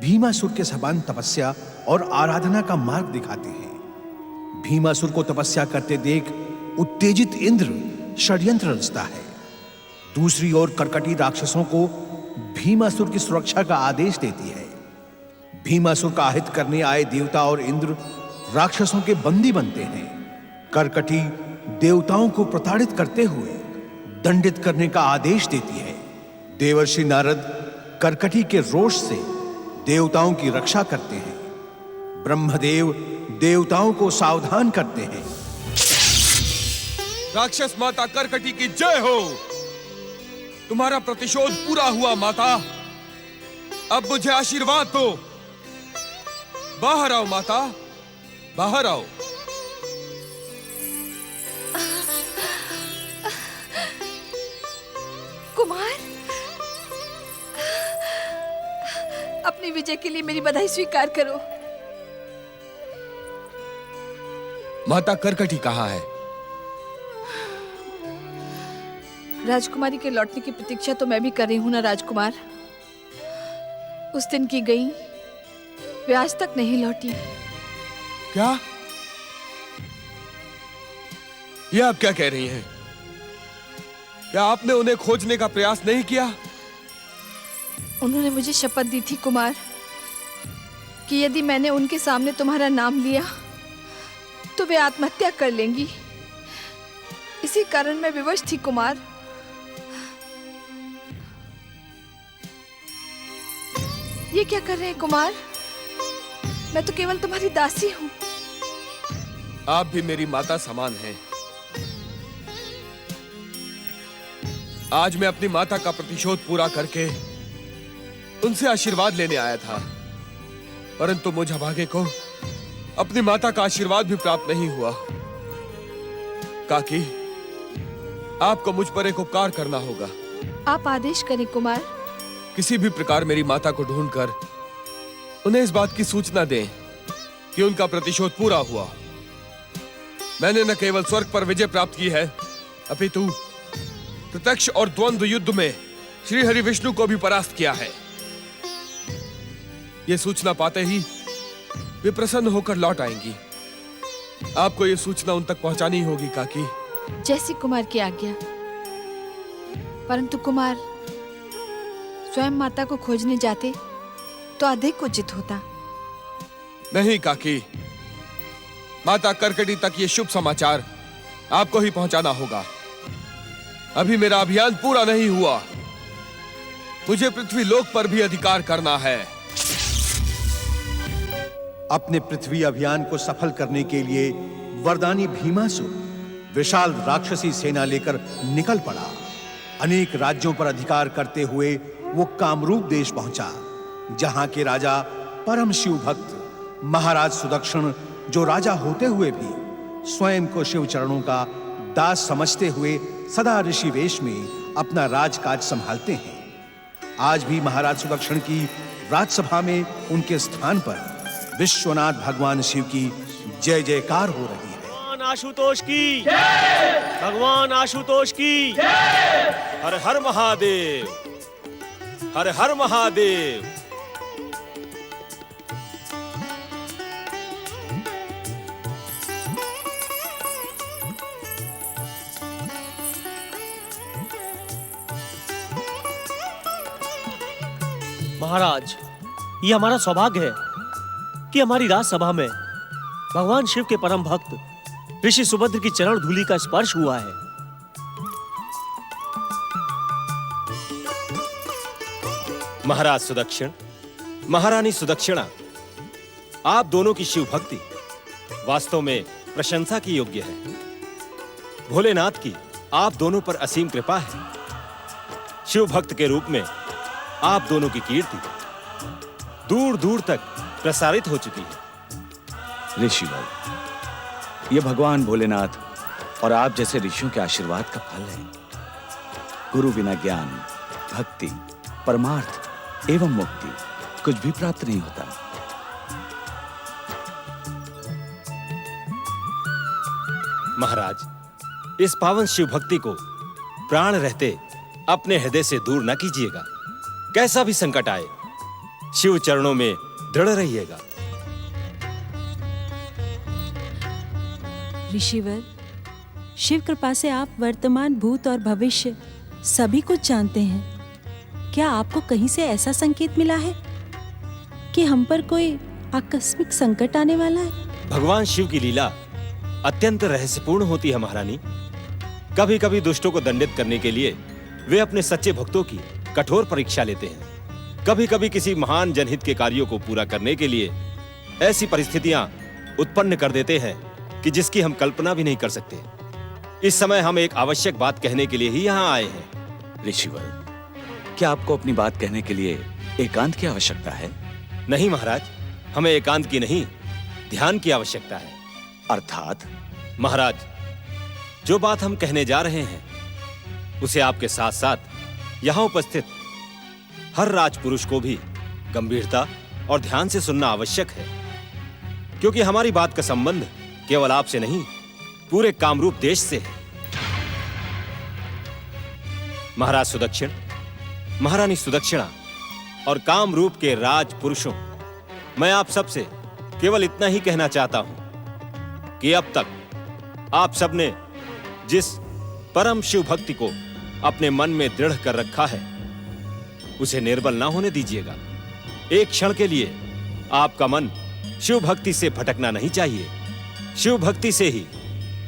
भीमासुर के समान तपस्या और आराधना का मार्ग दिखाते हैं। भीमासुर को तपस्या करते देख उत्तेजित इंद्र षड्यंत्र रचता है। दूसरी ओर कर्कटी राक्षसों को भीमासुर की सुरक्षा का आदेश देती है। भीमासुर का आहित करने आए देवता और इंद्र राक्षसों के बंदी बनते हैं। कर्कटी देवताओं को प्रताड़ित करते हुए दंडित करने का आदेश देती है। देवर्षि नारद कर्कटी के रोष से देवताओं की रक्षा करते हैं। ब्रह्मदेव देवताओं को सावधान करते हैं। राक्षस माता कर्कटी की जय हो। तुम्हारा प्रतिशोध पूरा हुआ माता। अब मुझे आशीर्वाद दो। बाहर आओ माता, बाहर आओ। कुमार, अपनी विजय के लिए मेरी बधाई स्वीकार करो। माता कर्कटी कहाँ है? राजकुमारी के लौटने की प्रतीक्षा तो मैं भी कर रही हूं ना राजकुमार। उस दिन की गई, वे आज तक नहीं लौटी। क्या? ये आप क्या कह रही हैं? क्या आपने उन्हें खोजने का प्रयास नहीं किया? उन्होंने मुझे शपथ दी थी कुमार कि यदि मैंने उनके सामने तुम्हारा नाम लिया तो वे आत्महत्या कर लेंगी। इसी कारण मैं विवश थी कुमार। ये क्या कर रहे हैं कुमार? मैं तो केवल तुम्हारी दासी हूं। आप भी मेरी माता समान हैं। आज मैं अपनी माता का प्रतिशोध पूरा करके उनसे आशीर्वाद लेने आया था, परंतु मुझ अभागे को अपनी माता का आशीर्वाद भी प्राप्त नहीं हुआ। काकी, आपको मुझ पर एक उपकार करना होगा। आप आदेश करें कुमार। किसी भी प्रकार मेरी माता को ढूंढकर उन्हें इस बात की सूचना दें कि उनका प्रतिशोध पूरा हुआ। मैंने न केवल स्वर्ग पर विजय प्राप्त की है, अपितु प्रत्यक्ष और द्वंद्व युद्ध में श्री हरि विष्णु को भी परास्त किया है। यह सूचना पाते ही वे प्रसन्न होकर लौट आएंगी। आपको यह सूचना उन तक पहुंचानी होगी काकी। जैसी कुमार की आज्ञा। परंतु कुमार, स्वयं माता को खोजने जाते तो अधिक उचित होता। नहीं काकी, माता कर्कटी तक ये शुभ समाचार आपको ही पहुंचाना होगा। अभी मेरा अभियान पूरा नहीं हुआ। मुझे पृथ्वी लोक पर भी अधिकार करना है। अपने पृथ्वी अभियान को सफल करने के लिए वरदानी भीमासुर विशाल राक्षसी सेना लेकर निकल पड़ा। अनेक राज्यों पर अधिकार करते हुए वो कामरूप देश पहुंचा, जहां के राजा परम शिव भक्त महाराज सुदक्षिण, जो राजा होते हुए भी स्वयं को शिव चरणों का दास समझते हुए सदा ऋषि वेश में अपना राजकाज संभालते हैं। आज भी महाराज सुदक्षिण की राजसभा में उनके स्थान पर विश्वनाथ भगवान शिव की जय जयकार हो रही है। भगवान आशुतोष की जय! भगवान आशुतोष की जय! हर हर महादेव, हर हर महादेव। महाराज, ये हमारा सौभाग्य है कि हमारी राजसभा में भगवान शिव के परम भक्त ऋषि सुभद्र की चरण धूलि का स्पर्श हुआ है। महाराज सुदक्षिण, महारानी सुदक्षिणा, आप दोनों की शिव भक्ति वास्तव में प्रशंसा की योग्य है। भोलेनाथ की आप दोनों पर असीम कृपा है। शिव भक्त के रूप में आप दोनों की कीर्ति दूर दूर तक प्रसारित हो चुकी है। ऋषिवर, ये भगवान भोलेनाथ और आप जैसे ऋषियों के आशीर्वाद का फल है। गुरु बिना ज्ञान, भक्ति, परमार्थ एवं मुक्ति कुछ भी प्राप्त नहीं होता। महाराज, इस पावन शिव भक्ति को प्राण रहते अपने हृदय से दूर न कीजिएगा। कैसा भी संकट आए, शिव चरणों में दृढ़ रहिएगा। ऋषिवर, शिव कृपा से आप वर्तमान, भूत और भविष्य सभी कुछ जानते हैं। क्या आपको कहीं से ऐसा संकेत मिला है कि हम पर कोई आकस्मिक संकट आने वाला है? भगवान शिव की लीला अत्यंत रहस्यपूर्ण होती है महारानी। कभी कभी दुष्टों को दंडित करने के लिए वे अपने सच्चे भक्तों की कठोर परीक्षा लेते हैं। कभी कभी किसी महान जनहित के कार्यों को पूरा करने के लिए ऐसी परिस्थितियां उत्पन्न कर देते हैं कि जिसकी हम कल्पना भी नहीं कर सकते। इस समय हम एक आवश्यक बात कहने के लिए ही यहाँ आए हैं। ऋषिवर, क्या आपको अपनी बात कहने के लिए एकांत की आवश्यकता है? नहीं महाराज, हमें एकांत की नहीं, ध्यान की आवश्यकता है। अर्थात? महाराज, जो बात हम कहने जा रहे हैं उसे आपके साथ साथ यहाँ उपस्थित हर राजपुरुष को भी गंभीरता और ध्यान से सुनना आवश्यक है, क्योंकि हमारी बात का संबंध केवल आपसे नहीं, पूरे कामरूप देश से है। महाराज सुदक्षिण, महारानी सुदक्षिणा और कामरूप के राजपुरुषों, मैं आप सबसे केवल इतना ही कहना चाहता हूं कि अब तक आप सबने जिस परम शिव भक्ति को अपने मन में दृढ़ कर रखा है उसे निर्बल ना होने दीजिएगा। एक क्षण के लिए आपका मन शिव भक्ति से भटकना नहीं चाहिए। शिव भक्ति से ही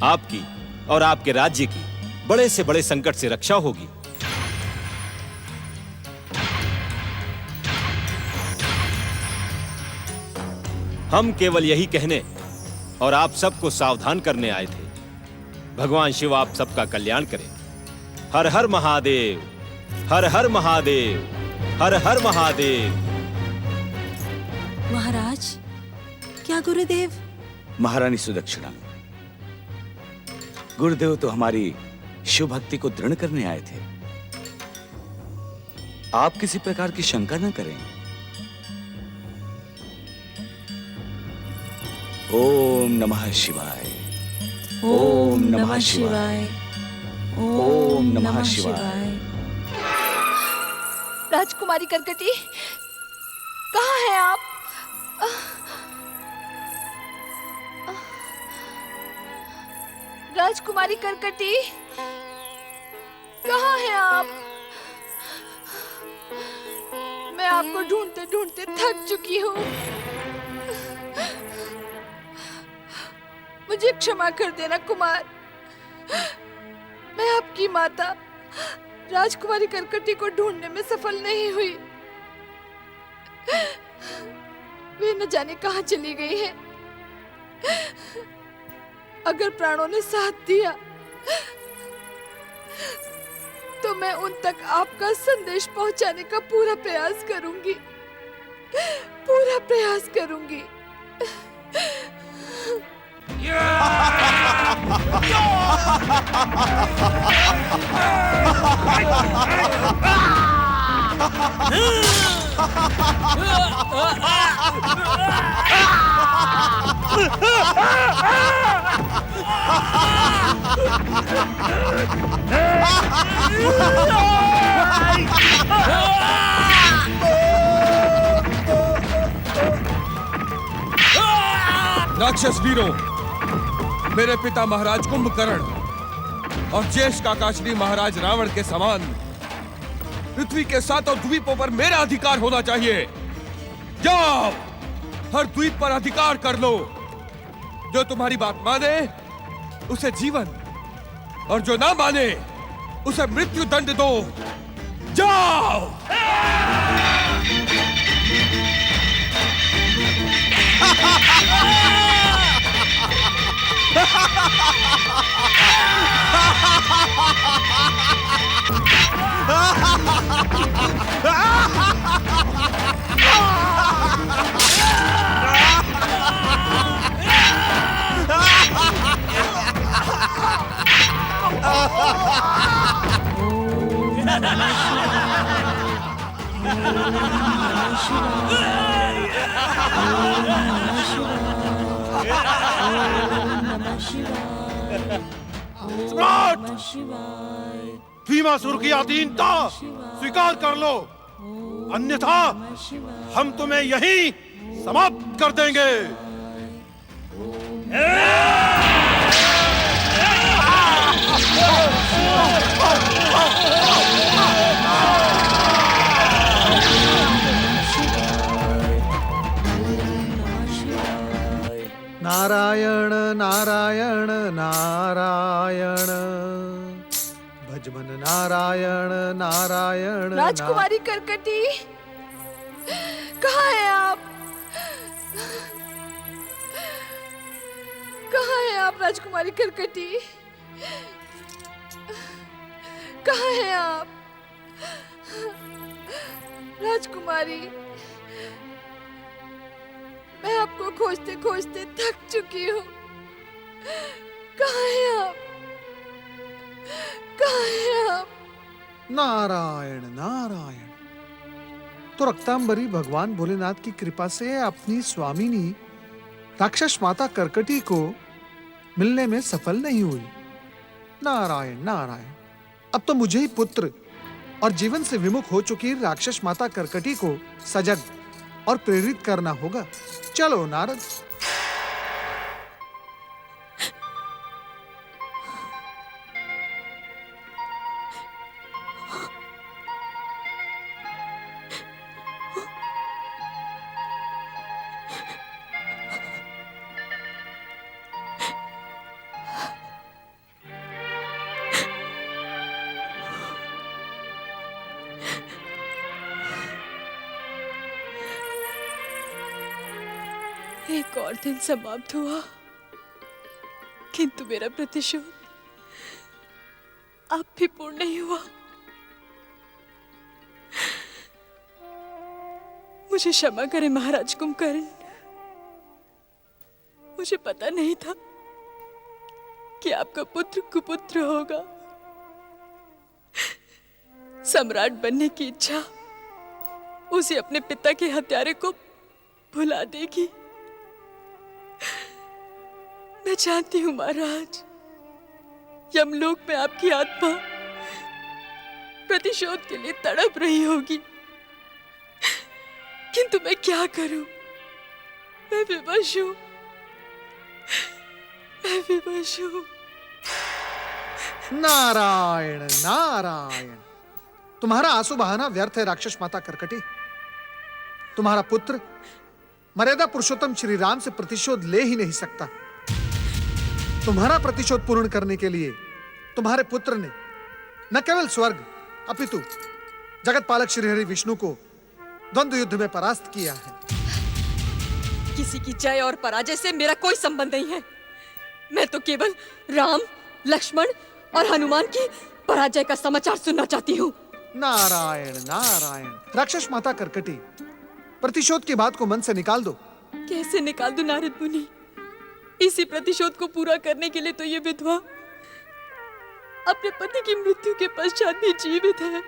आपकी और आपके राज्य की बड़े से बड़े संकट से रक्षा होगी। हम केवल यही कहने और आप सबको सावधान करने आए थे। भगवान शिव आप सबका कल्याण करें। हर हर महादेव, हर हर महादेव, हर हर महादेव। महाराज, क्या गुरुदेव? महारानी सुदक्षिणा, गुरुदेव तो हमारी शिव भक्ति को दृढ़ करने आए थे। आप किसी प्रकार की शंका न करें। ओम नमः शिवाय, ओम नमः शिवाय, ओम नमः शिवाय। राजकुमारी करकटी, कहाँ हैं आप? राजकुमारी करकटी, कहाँ हैं आप? मैं आपको ढूंढते ढूंढते थक चुकी हूँ। मुझे क्षमा कर देना कुमार। मैं आपकी माता राजकुमारी करकटी को ढूंढने में सफल नहीं हुई। वे न जाने कहाँ चली गई हैं। अगर प्राणों ने साथ दिया तो मैं उन तक आपका संदेश पहुंचाने का पूरा प्रयास करूंगी, पूरा प्रयास करूंगी। राक्षस वीरों, मेरे पिता महाराज कुंभकर्ण और ज्येष्ठ काकाश्री महाराज रावण के समान पृथ्वी के सातों द्वीपों पर मेरा अधिकार होना चाहिए। जाओ, हर द्वीप पर अधिकार कर लो। जो तुम्हारी बात माने उसे जीवन, और जो ना माने उसे मृत्यु दंड दो। जाओ। भीमासुर की अधीनता स्वीकार कर लो अन्यथा हम तुम्हें यहीं समाप्त कर देंगे। नारायण नारायण नारायण, भजमन नारायण नारायण। राजकुमारी करकटी, कहाँ है आप? कहाँ है आप राजकुमारी करकटी? कहाँ है आप राजकुमारी? मैं आपको खोजते खोजते थक चुकी हूँ। कहाँ है आप? कहाँ है आप? नारायण नारायण। तो रक्तांबरी भगवान भोलेनाथ की कृपा से अपनी स्वामिनी राक्षस माता करकटी को मिलने में सफल नहीं हुई। नारायण नारायण। अब तो मुझे ही पुत्र और जीवन से विमुख हो चुकी राक्षस माता करकटी को सजग और प्रेरित करना होगा। चलो नारद। एक और दिन समाप्त हुआ, किंतु मेरा प्रतिशोध अब भी पूर्ण नहीं हुआ। मुझे क्षमा करें महाराज कुंभकर्ण, मुझे पता नहीं था कि आपका पुत्र कुपुत्र होगा। सम्राट बनने की इच्छा उसे अपने पिता के हत्यारे को भुला देगी। मैं जानती हूं महाराज, यमलोक में आपकी आत्मा प्रतिशोध के लिए तड़प रही होगी, किंतु मैं क्या करूं? मैं विवश हूं, मैं विवश हूं। नारायण नारायण। तुम्हारा आंसू बहाना व्यर्थ है राक्षस माता करकटी। तुम्हारा पुत्र मर्यादा पुरुषोत्तम श्री राम से प्रतिशोध ले ही नहीं सकता। तुम्हारा प्रतिशोध पूर्ण करने के लिए तुम्हारे पुत्र ने न केवल स्वर्ग अपितु जगत पालक श्री हरि विष्णु को द्वंद्व युद्ध में परास्त किया है। किसी की जय और पराजय से मेरा कोई संबंध नहीं है। मैं तो केवल राम, लक्ष्मण और हनुमान की पराजय का समाचार सुनना चाहती हूँ। नारायण नारायण। राक्षस माता करकटी, प्रतिशोध की बात को मन से निकाल दो। कैसे निकाल दूं नारद मुनि? इसी प्रतिशोध को पूरा करने के लिए तो ये विधवा अपने पति की मृत्यु के पश्चात भी जीवित है।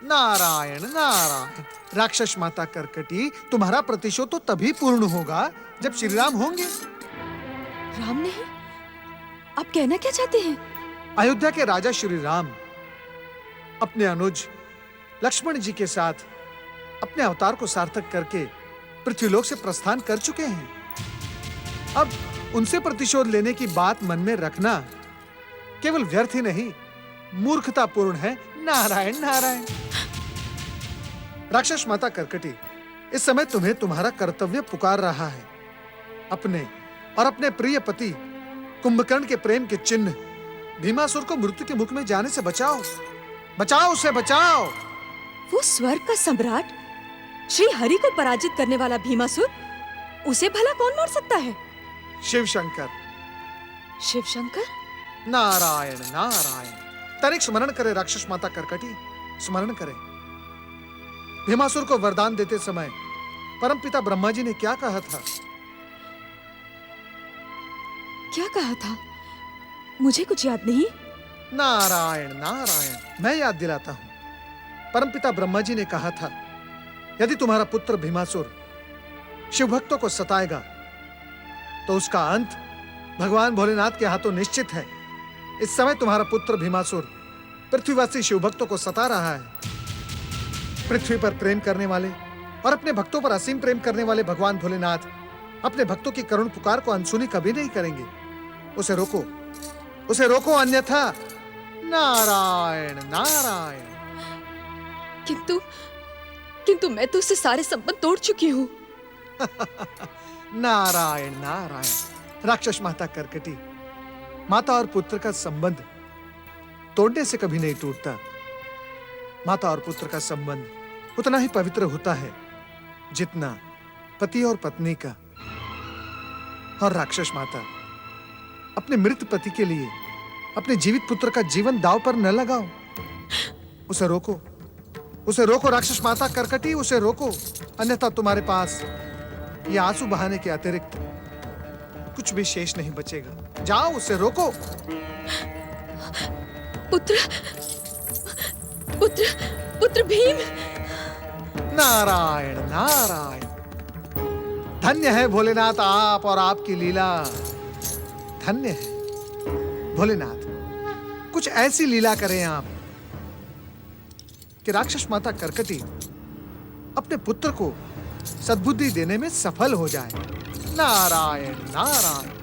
नारायण नारायण। राक्षस माता करकटी, तुम्हारा प्रतिशोध तो तभी पूर्ण होगा जब श्री राम होंगे। राम नहीं? आप कहना क्या चाहते हैं? अयोध्या के राजा श्री राम अपने अनुज लक्ष्मण जी के साथ अपने अवतार को सार्थक करके पृथ्वीलोक से प्रस्थान कर चुके हैं। अब उनसे प्रतिशोध लेने की बात मन में रखना केवल व्यर्थ ही नहीं, मूर्खतापूर्ण है। नारायण नारायण। राक्षस माता करकटी, इस समय तुम्हें तुम्हारा कर्तव्य पुकार रहा है। अपने और अपने प्रिय पति कुंभकर्ण के प्रेम के चिन्ह भीमासुर को मृत्यु के मुख में जाने से बचाओ। बचाओ उसे, बचाओ। वो स्वर्ग का सम्राट श्री हरि को पराजित करने वाला भीमासुर, उसे भला कौन मार सकता है? शिव शंकर। शिव शंकर? नारायण नारायण। तनिक स्मरण करे राक्षस माता करकटी, स्मरण करे। भीमासुर को वरदान देते समय परमपिता ब्रह्मा जी ने क्या कहा था? क्या कहा था? मुझे कुछ याद नहीं। नारायण नारायण। मैं याद दिलाता हूं। परमपिता ब्रह्मा जी ने कहा था, यदि तुम्हारा पुत्र भीमासुर शिव भक्तों को सताएगा तो उसका अंत भगवान भोलेनाथ के हाथों निश्चित है। इस समय तुम्हारा पुत्र भीमासुर पृथ्वीवासी शिव भक्तों को सता रहा है। पृथ्वी पर प्रेम करने वाले और अपने भक्तों पर असीम प्रेम करने वाले भगवान भोलेनाथ अपने भक्तों की करुण पुकार को अनसुनी कभी नहीं करेंगे। उसे रोको अन्यथा नारायण नारायण। किंतु मैं तो उससे सारे संबंध तोड़ चुकी हूँ। नारायण नारायण। राक्षस माता कर्कटी, माता और पुत्र का संबंध तोड़ने से कभी नहीं टूटता। माता और पुत्र का संबंध उतना ही पवित्र होता है जितना पति और पत्नी का। और राक्षस माता, अपने मृत पति के लिए अपने जीवित पुत्र का जीवन दांव पर न लगाओ। उसे रोको राक्षस माता कर्कटी, उसे रोको, अन्यथा तुम्हारे पास ये आंसू बहाने के अतिरिक्त कुछ भी शेष नहीं बचेगा। जाओ, उसे रोको। पुत्र भीम। नारायण नारायण। धन्य है भोलेनाथ आप और आपकी लीला। धन्य है भोलेनाथ, कुछ ऐसी लीला करें आप कि राक्षस माता कर्कटी अपने पुत्र को सद्बुद्धि देने में सफल हो जाए। नारायण नारायण।